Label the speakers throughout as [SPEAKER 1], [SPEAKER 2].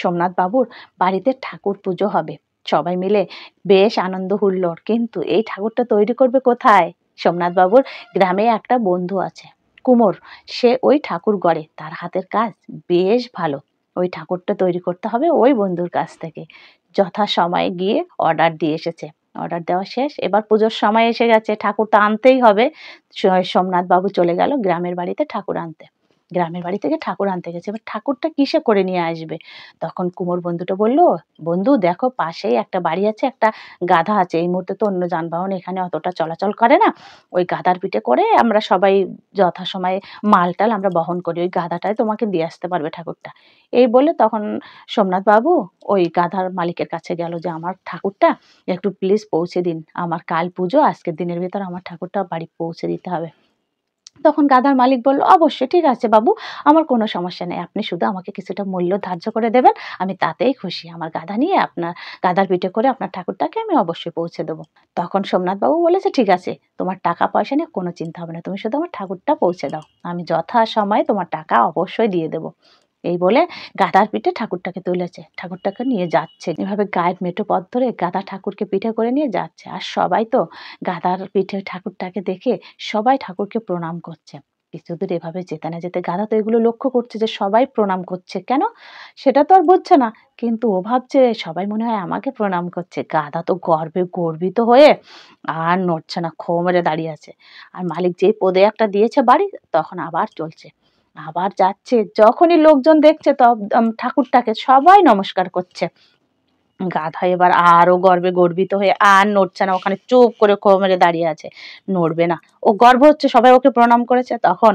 [SPEAKER 1] সোমনাথ বাবুর বাড়িতে ঠাকুর পুজো হবে, সবাই মিলে বেশ আনন্দ হুল্লোড়। কিন্তু এই ঠাকুরটা তৈরি করবে কোথায়? সোমনাথ বাবুর গ্রামে একটা বন্ধু আছে, কুমোর। সে ওই ঠাকুর গড়ে, তার হাতের কাজ বেশ ভালো। ওই ঠাকুরটা তৈরি করতে হবে ওই বন্ধুর কাছ থেকে। যথাসময়ে গিয়ে অর্ডার দিয়ে এসেছে। অর্ডার দেওয়া শেষ, এবার পুজোর সময় এসে গেছে, ঠাকুরটা আনতেই হবে। সোমনাথ বাবু চলে গেল গ্রামের বাড়িতে ঠাকুর আনতে। গ্রামের বাড়ি থেকে ঠাকুর আনতে গেছে, এবার ঠাকুরটা কিসে করে নিয়ে আসবে? তখন কুমোর বন্ধুটা বলল, বন্ধু দেখো পাশেই একটা বাড়ি আছে, একটা গাধা আছে। এই মুহূর্তে তো অন্য যানবাহন এখানে অতটা চলাচল করে না, ওই গাধার পিঠে করে আমরা সবাই যথাসময়ে মালটাল আমরা বহন করি, ওই গাধাটাই তোমাকে দিয়ে আসতে পারবে ঠাকুরটা। এই বলে তখন সোমনাথ বাবু ওই গাধার মালিকের কাছে গেল যে আমার ঠাকুরটা একটু প্লিজ পৌঁছে দিন, আমার কাল পুজো, আজকের দিনের ভিতর আমার ঠাকুরটা বাড়ি পৌঁছে দিতে হবে। তখন গাধার মালিক বলল, অবশ্যই ঠিক আছে বাবু, আমার কোনো সমস্যা নেই, আপনি শুধু আমাকে কিছুটা মূল্য ধার্য করে দেবেন, আমি তাতেই খুশি। আমার গাধা নিয়ে আপনার গাধার পিঠে করে আপনার ঠাকুরটাকে আমি অবশ্যই পৌঁছে দেবো। তখন সোমনাথ বাবু বলেছে, ঠিক আছে, তোমার টাকা পয়সা নিয়ে কোনো চিন্তা হবে না, তুমি শুধু আমার ঠাকুরটা পৌঁছে দাও, আমি যথা সময়ে তোমার টাকা অবশ্যই দিয়ে দেবো। এই বলে গাধার পিঠে ঠাকুরটাকে তুলেছে, ঠাকুরটাকে নিয়ে যাচ্ছে, এভাবে গায়ের মেঠো পথ ধরে গাধা ঠাকুরকে পিঠে করে নিয়ে যাচ্ছে। আর সবাই তো গাধার পিঠে ঠাকুরটাকে দেখে সবাই ঠাকুরকে প্রণাম করছে। কিছুদূর এভাবে যেতে না যেতে গাধা তো এগুলো লক্ষ্য করছে যে সবাই প্রণাম করছে, কেন সেটা তো আর বুঝছে না, কিন্তু ও ভাবছে সবাই মনে হয় আমাকে প্রণাম করছে। গাধা তো গর্বে গর্বিত হয়ে আর নড়ছে না, খো মেরে দাঁড়িয়ে আছে। আর মালিক যেই পদে একটা দিয়েছে বাড়ি, তখন আবার চলছে, আবার যাচ্ছে। যখনই লোকজন দেখছে ঠাকুরটাকে সবাই নমস্কার করছে। গাধা এবার আরো গর্বে গর্বিত হয়ে আর নড়ছে না, ওখানে চুপ করে খো মেরে দাঁড়িয়ে আছে, নড়বে না। ও গর্ব হচ্ছে সবাই ওকে প্রণাম করেছে। তখন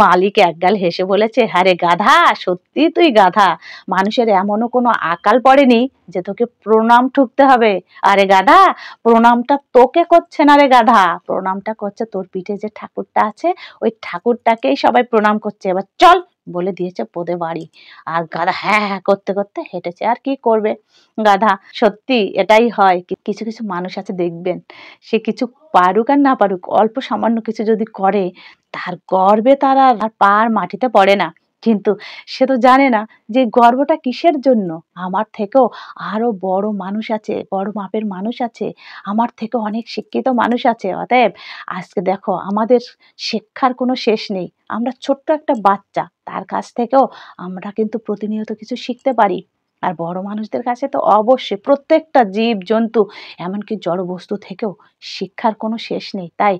[SPEAKER 1] মালিক একগাল হেসে বলেছে, আরে গাধা, সত্যি তুই গাধা, মানুষের এমনও কোনো আকাল পড়েনি যে তোকে প্রণাম ঠুকতে হবে। আরে গাধা, প্রণামটা তোকে করছে না রে গাধা, প্রণামটা করছে তোর পিঠে যে ঠাকুরটা আছে, ওই ঠাকুরটাকেই সবাই প্রণাম করছে। এবার চল, বলে দিয়েছে পদে বাড়ি। আর গাধা হ্যাঁ হ্যাঁ করতে করতে হেঁটেছে। আর কি করবে গাধা, সত্যি এটাই হয়। কিছু কিছু মানুষ আছে দেখবেন, সে কিছু পারুক আর না পারুক, অল্প সামান্য কিছু যদি করে, তার গর্বে তার আর পা আর মাটিতে পড়ে না। কিন্তু সে তো জানে না যে গর্বটা কিসের জন্য। আমার থেকেও আরো বড় মানুষ আছে, বড় মাপের মানুষ আছে, আমার থেকে অনেক শিক্ষিত মানুষ আছে। অতএব আজকে দেখো আমাদের শিক্ষার কোনো শেষ নেই, আমরা ছোট্ট একটা বাচ্চা, তার কাছ থেকেও আমরা কিন্তু প্রতিনিয়ত কিছু শিখতে পারি। আর বড় মানুষদের কাছে তো অবশ্যই, প্রত্যেকটা জীব জন্তু এমনকি জড় বস্তু থেকেও শিক্ষার কোনো শেষ নেই। তাই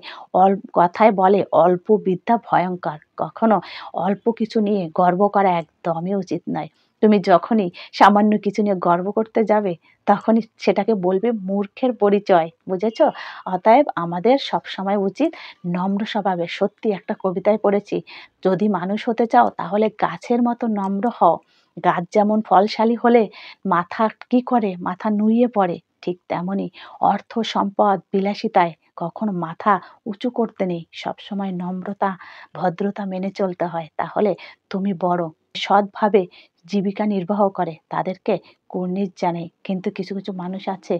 [SPEAKER 1] কথায় বলে অল্প বিদ্যা ভয়ঙ্কর, কখনো অল্প কিছু নিয়ে গর্ব করা একদমই উচিত নয়। তুমি যখনই সামান্য কিছু নিয়ে গর্ব করতে যাবে, তখনই সেটাকে বলবে মূর্খের পরিচয়, বুঝেছো? অতএব আমাদের সবসময় উচিত নম্র স্বভাবে। সত্যি একটা কবিতায় পড়েছি, যদি মানুষ হতে চাও তাহলে গাছের মতো নম্র হও। গাছ যেমন ফলশালী হলে মাথা কি করে, মাথা নুইয়ে পড়ে, ঠিক তেমনি অর্থ সম্পদ বিলাসিতায় কখনো মাথা উঁচু করতে নেই, সবসময় নম্রতা ভদ্রতা মেনে চলতে হয়। তাহলে তুমি বড়। সৎভাবে জীবিকা নির্বাহ করে তাদেরকে কুর্নিশ জানে। কিন্তু কিছু কিছু মানুষ আছে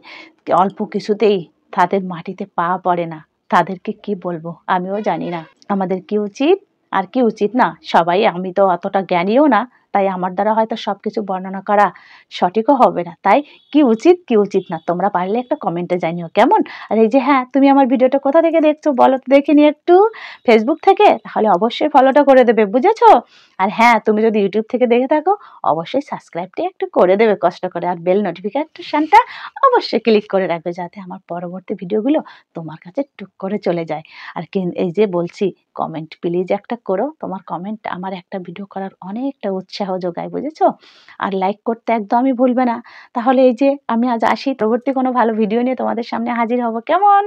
[SPEAKER 1] অল্প কিছুতেই তাদের মাটিতে পা পড়ে না, তাদেরকে কি বলবো আমিও জানি না। আমাদের কি উচিত আর কি উচিত না সবাই, আমি তো অতটা জ্ঞানীও না, তাই আমার দ্বারা হয়তো সবকিছু বর্ণনা করা সঠিকও হবে না। তাই কি উচিত কি উচিত না তোমরা পারলে একটা কমেন্টে জানিও, কেমন? আর এই যে হ্যাঁ, তুমি আমার ভিডিওটা কোথা থেকে দেখছো বলো তো দেখিনি একটু? ফেসবুক থেকে? তাহলে অবশ্যই ফলোটা করে দেবে, বুঝেছো? আর হ্যাঁ, তুমি যদি ইউটিউব থেকে দেখে থাকো, অবশ্যই সাবস্ক্রাইবটি একটু করে দেবে কষ্ট করে, আর বেল নোটিফিকেশনটা অবশ্যই ক্লিক করে রাখবে, যাতে আমার পরবর্তী ভিডিওগুলো তোমার কাছে টুক করে চলে যায়। আর এই যে বলছি, কমেন্ট প্লিজ একটা করো, তোমার কমেন্ট আমার একটা ভিডিও করার অনেকটা উৎসাহ যোগায়, বুঝেছো? আর লাইক করতে একদমই ভুলবে না। তাহলে এই যে আমি আজ আসি, পরবর্তী কোনো ভালো ভিডিও নিয়ে তোমাদের সামনে হাজির হব, কেমন?